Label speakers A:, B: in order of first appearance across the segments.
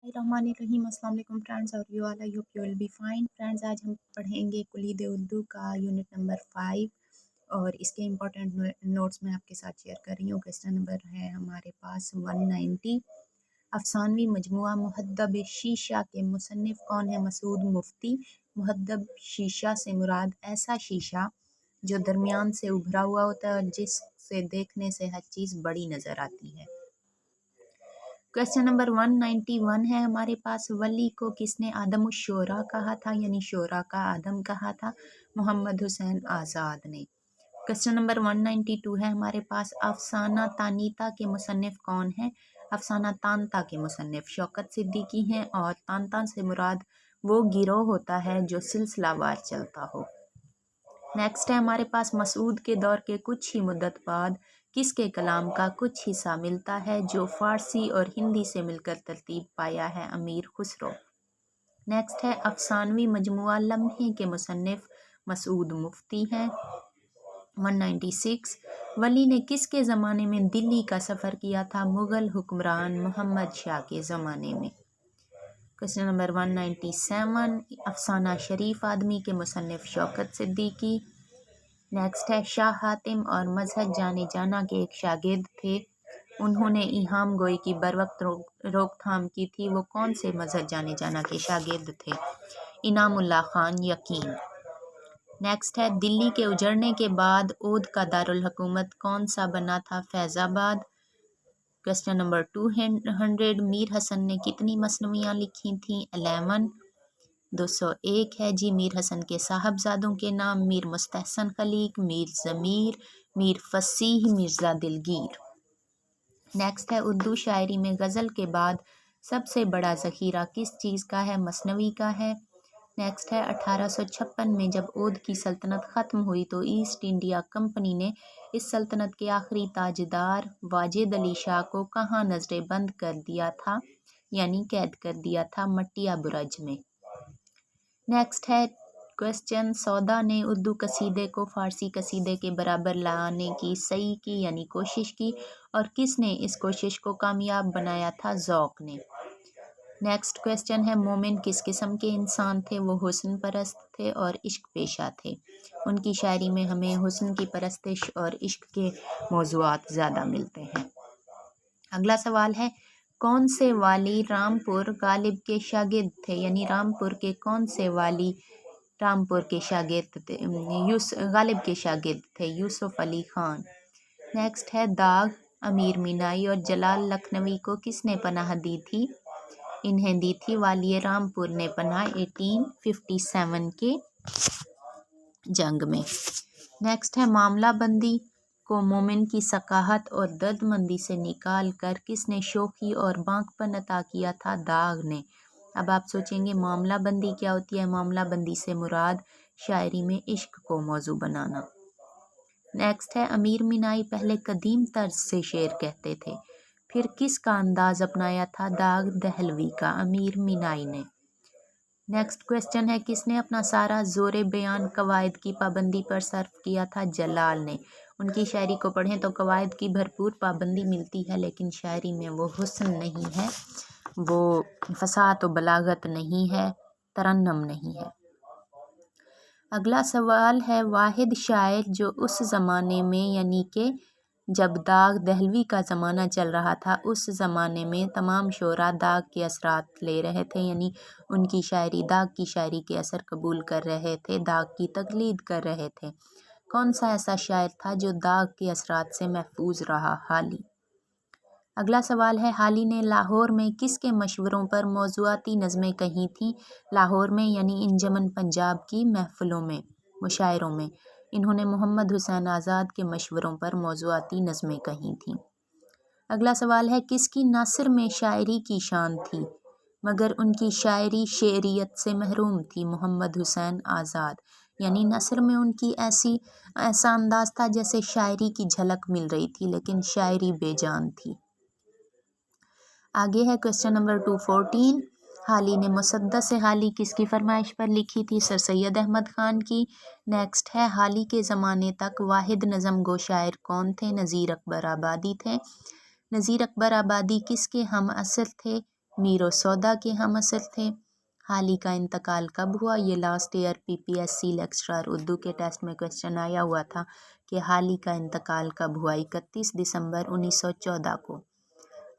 A: बिस्मिल्लाहिर्रहमानिर्रहीम। अस्सलाम वालेकुम फ्रेंड्स और you all, I hope you will be fine. Friends, आज हम पढ़ेंगे कुलीद उर्दू का यूनिट नंबर 5 और इसके इम्पोर्टेंट नोट्स मैं आपके साथ शेयर कर रही हूँ। क्वेश्चन नंबर है हमारे पास 190। अफसानवी मजमुआ मुहद्दब शीशा के मुसन्निफ कौन है? मसूद मुफ्ती। मुहद्दब शीशा से मुराद ऐसा शीशा जो दरमियान से उभरा हुआ होता है और जिससे देखने से हर चीज़ बड़ी नज़र आती है। क्वेश्चन नंबर 191 है हमारे पास, वली को किसने आदम शोरा कहा था, यानी शोरा का आदम कहा था? मोहम्मद हुसैन आज़ाद ने। क्वेश्चन नंबर 192 है हमारे पास, अफसाना तानीता के मुसन्निफ कौन है? अफसाना तानता के मुसन्निफ शौकत सिद्दीकी हैं और तानता से मुराद वो गिरोह होता है जो सिलसिलावार चलता हो। नेक्स्ट है हमारे पास, मसूद के दौर के कुछ ही मुद्दत बाद किसके कलाम का कुछ हिस्सा मिलता है जो फ़ारसी और हिंदी से मिलकर तरतीब पाया है? अमीर खुसरो। नेक्स्ट है अफसानवी मजमुआ लम्हे के मुसन्निफ मसूद मुफ्ती हैं। 196, वली ने किसके ज़माने में दिल्ली का सफ़र किया था? मुग़ल हुक्मरान मोहम्मद शाह के ज़माने में। क्वेश्चन नंबर 197, अफसाना शरीफ आदमी के मुसन्निफ शौकत सिद्दीकी। नेक्स्ट है शाह हातिम और मजहर जाने जाना के एक शागिर्द थे, उन्होंने इहाम गोई की बरवक्त रोकथाम की थी, वो कौन से मजहर जाने जाना के शागिर्द थे? इनामुल्लाह खान यकीन। नेक्स्ट है दिल्ली के उजड़ने के बाद ओद का दारुल हुकूमत कौन सा बना था? फैज़ाबाद। क्वेश्चन नंबर 200, मीर हसन ने कितनी मसनवियाँ लिखी थीं? 11। 201 है जी मीर हसन के साहबजादों के नाम, मीर मुस्तहसन खलीक, मीर ज़मीर, मीर फसीह, मिर्ज़ा दिलगीर। नेक्स्ट है उर्दू शायरी में गज़ल के बाद सबसे बड़ा ज़ख़ीरा किस चीज़ का है? मसनवी का है। नेक्स्ट है 1856 में जब ओद की सल्तनत ख़त्म हुई तो ईस्ट इंडिया कंपनी ने इस सल्तनत के आखिरी ताजदार वाजिद अली शाह को कहाँ नज़रे बंद कर दिया था, यानी कैद कर दिया था? मटिया बुरज में। नेक्स्ट है क्वेश्चन, सौदा ने उर्दू कसीदे को फ़ारसी कसीदे के बराबर लाने की सही की, यानी कोशिश की, और किसने इस कोशिश को कामयाब बनाया था? ज़ौक़ ने। नेक्स्ट क्वेश्चन है, मोमिन किस किस्म के इंसान थे? वो हुस्न परस्त थे और इश्क पेशा थे। उनकी शायरी में हमें हुस्न की परस्तिश और इश्क के मौज़ूआत ज़्यादा मिलते हैं। अगला सवाल है, कौन से वाली रामपुर गालिब के शागिर्द थे, यानी रामपुर के कौन से वाली रामपुर के शागिर्द थे? गालिब के शागिर्द थे यूसुफ अली खान। नेक्स्ट है दाग, अमीर मीनाई और जलाल लखनवी को किसने पनाह दी थी? इन्हें दी थी वाली रामपुर ने पनाह 1857 के जंग में। नेक्स्ट है मामला बंदी को मोमिन की सकाहत और दर्दमंदी से निकाल कर किसने शोखी और बांकपन अता किया था? दाग ने। अब आप सोचेंगे मामला बंदी क्या होती है? मामला बंदी से मुराद शायरी में इश्क को मौजू बनाना। नेक्स्ट है अमीर मीनाई पहले कदीम तर्ज से शेर कहते थे, फिर किसका अंदाज अपनाया था? दाग दहलवी का, अमीर मीनाई ने। नेक्स्ट क्वेश्चन है, किसने अपना सारा ज़ोरे बयान कवायद की पाबंदी पर सर्फ किया था? जलाल ने। उनकी शायरी को पढ़ें तो कवायद की भरपूर पाबंदी मिलती है, लेकिन शायरी में वो हुस्न नहीं है, वो फसाहत व बलागत नहीं है, तरन्नुम नहीं है। अगला सवाल है, वाहिद शायर जो उस ज़माने में, यानी कि जब दाग दहलवी का ज़माना चल रहा था, उस ज़माने में तमाम शोरा दाग के असरात ले रहे थे, यानी उनकी शायरी दाग की शायरी के असर कबूल कर रहे थे, दाग की तकलीद कर रहे थे। कौन सा ऐसा शायर था जो दाग के असरात से महफूज रहा? हाली। अगला सवाल है, हाली ने लाहौर में किसके मशवरों पर मौज़ूआती नज़में कही थीं? लाहौर में, यानी इंजमन पंजाब की महफ़िलों में, मुशायरों में इन्होंने मोहम्मद हुसैन आज़ाद के मशवरों पर मौज़ूआती नज़में कही थीं। अगला सवाल है, किसकी नस्र में शायरी की शान थी मगर उनकी शायरी शेरियत से महरूम थी? मोहम्मद हुसैन आज़ाद, यानी नस्र में उनकी ऐसा अंदाज था जैसे शायरी की झलक मिल रही थी, लेकिन शायरी बेजान थी। आगे है क्वेश्चन नंबर 214, हाली ने मुसद्दस हाली किसकी फरमाइश पर लिखी थी? सर सैयद अहमद ख़ान की। नेक्स्ट है, हाली के ज़माने तक वाहिद नज़म गो शायर कौन थे? नज़ीर अकबर आबादी थे। नज़ीर अकबर आबादी किसके हम असर थे? मीरो सौदा के हम असल थे। हाली का इंतकाल कब हुआ? ये last year PPSC lecturer Urdu के टेस्ट में क्वेश्चन आया हुआ था कि हाली का इंतकाल कब हुआ? 31 दिसंबर 1914 को।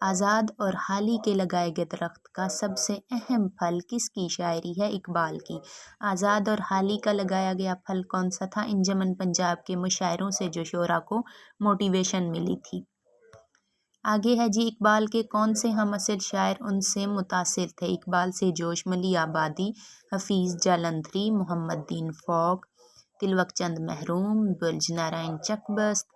A: आज़ाद और हाली के लगाए गए दरख्त का सबसे अहम फल किसकी शायरी है? इकबाल की। आज़ाद और हाली का लगाया गया फल कौन सा था? इंजमन पंजाब के मुशायरों से जो शोरा को मोटिवेशन मिली थी। आगे है जी, इकबाल के कौन से हम असल शायर उनसे मुतासिर थे? इकबाल से जोशमली आबादी, हफीज़ जालंधरी, मोहम्मदीन फ़ौक, तिलवक चंद महरूम, बुल्ज नारायण चकबस्त,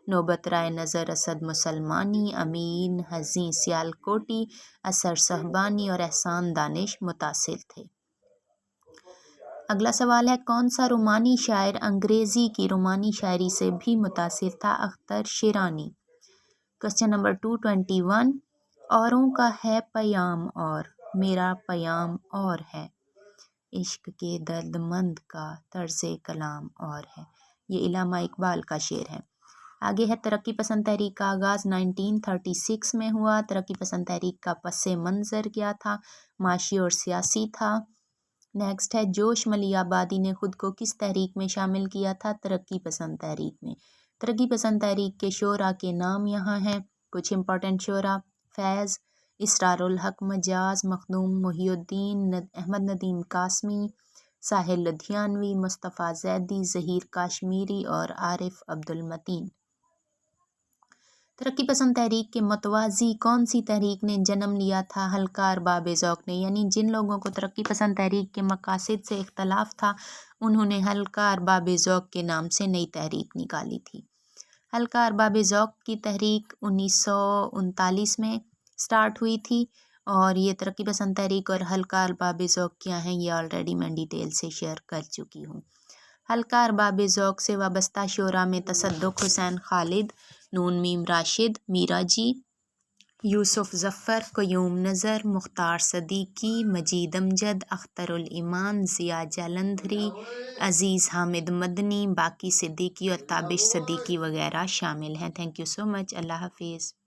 A: नौबत राय नज़र असद मुसलमानी, अमीन हज़ी सियालकोटी, असर सहबानी और एहसान दानिश मुतासिर थे। अगला सवाल है, कौन सा रोमानी शायर अंग्रेज़ी की रोमानी शायरी से भी मुतासिर था? अख्तर शिरानी। क्वेश्चन नंबर 221, औरों का है पयाम और मेरा पयाम और है, इश्क के दर्दमंद का तर्ज़े कलाम और है। ये इलामा इकबाल का शेर है। आगे है, तरक्की पसंद तहरीक का आगाज़ 1936 में हुआ। तरक्की पसंद तहरीक का पसे मंज़र क्या था? माशी और सियासी था। नेक्स्ट है, जोश मली आबादी ने खुद को किस तहरीक में शामिल किया था? तरक्की पसंद तहरीक में। तरक्की पसंद तहरीक के शोरा के नाम यहाँ हैं, कुछ इंपॉर्टेंट शोरा: फैज़, इसरारुल हक मजाज, मखदूम मुहिउद्दीन, अहमद नदीम कासमी, साहिल लुधियानवी, मुस्तफ़ा ज़ैदी, ज़हीर काश्मीरी और आरिफ अब्दुल मतीन। तरक्की पसंद तहरीक के मतवाज़ी कौन सी तहरीक ने जन्म लिया था? हल्का अरबाब ज़ौक़ ने। यानी जिन लोगों को तरक्की पसंद तहरीक के मकासद से इख्तलाफ था, उन्होंने हल्का अरबाब ज़ौक़ के नाम से नई तहरीक निकाली थी। हल्का अरबाब ज़ौक़ की तहरीक 1939 में स्टार्ट हुई थी और ये तरक्की पसंद तहरीक और हल्का अरबाब ज़ौक़ क्या हैं, ये ऑलरेडी मैं डिटेल से शेयर कर चुकी हूँ। हल्का अरबाब ज़ौक़ से वाबस्ता शोरा में तसद्दुक़ हुसैन खालिद, नून मीम राशिद, मीरा जी, यूसुफ ज़फ़र, क़य्यूम नज़र, मुख्तार सदीकी, मजीद अमजद, अख्तरुल ईमान, ज़िया जालंधरी, अज़ीज़ हामिद मदनी, बाकी सिद्दीकी और ताबिश सिद्दीकी वगैरह शामिल हैं। Thank you so much. अल्लाह हाफ़िज़।